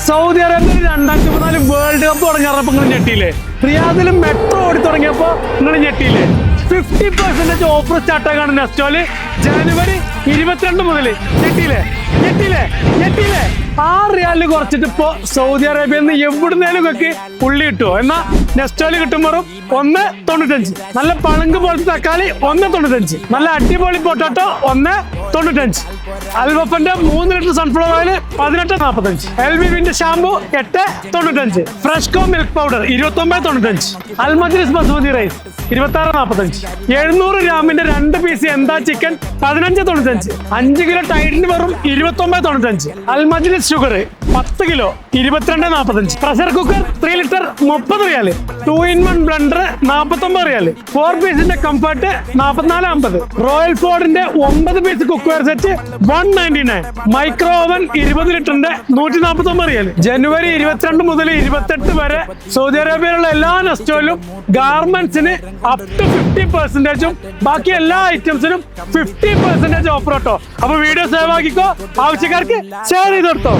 Saudi അറേബ്യയിൽ 2014 world cup തുടങ്ങിയപ്പോ നിങ്ങൾ ഞെട്ടിയില്ലേ? റിയാദിലും മെട്രോ ഓടി തുടങ്ങിയപ്പോ നിങ്ങൾ ഞെട്ടിയില്ലേ? 50% ഓഫർ സ്റ്റാർട്ടാണ് നെസ്റ്റോല് ജനുവരി 22 മുതൽ. ഞെട്ടിയില്ലേ? ഞെട്ടിയില്ലേ? ഞെട്ടിയില്ലേ? 6 റിയാലിന് കുറച്ചിട്ട് ഇപ്പോ സൗദി അറേബ്യയിൽ നിന്ന് എവിടുന്നേലും ഒക്കെ ഉള്ളി കിട്ടുമോ? എന്നാ നെസ്റ്റോല് കിട്ടുമ്പോഴും 1.95. നല്ല പളങ്ക് പോലത്തെ തക്കാളി 1.95. നല്ല അടിപൊളി പൊട്ടാറ്റോ 1.95. അൽവഫന്റെ 3 ലിറ്റർ സൺഫ്ലവർ ഓയിൽ 18.45. എൽവിവിന്റെ shampoo 8.95. Freshco milk powder 29.95. Al Majlis basmati rice 26.45. 700 ഗ്രാമിന്റെ 2 പീസ് എന്താ ചിക്കൻ 15.95. 5 കിലോ ടൈഡിന് വെറും 29.95. Al Majlis sugar 10 kilo 22.45. Pressure cooker 3 litre 30 riyal. 2-in-1 blender 49 riyal. 4 പീസിന്റെ കംഫർട്ട് 44.50. റോയൽ ഫോർഡിന്റെ 9 piece cookware set 199. Micro oven 20 ലിറ്ററിന്റെ 149 റിയാല്. ജനുവരി 22 മുതൽ 28 വരെ സൗദി അറേബ്യയിലുള്ള എല്ലാ നെസ്റ്റോയിലും ഗാർമെന്റ്സിന് അപ് ടു 50%, ബാക്കി എല്ലാ ഐറ്റംസിനും 50% ഓഫർ കേട്ടോ. അപ്പൊ വീഡിയോ സേവ് ആക്കിക്കോ, ആവശ്യക്കാർക്ക് ഷെയർ ചെയ്ത് കൊടുത്തോ.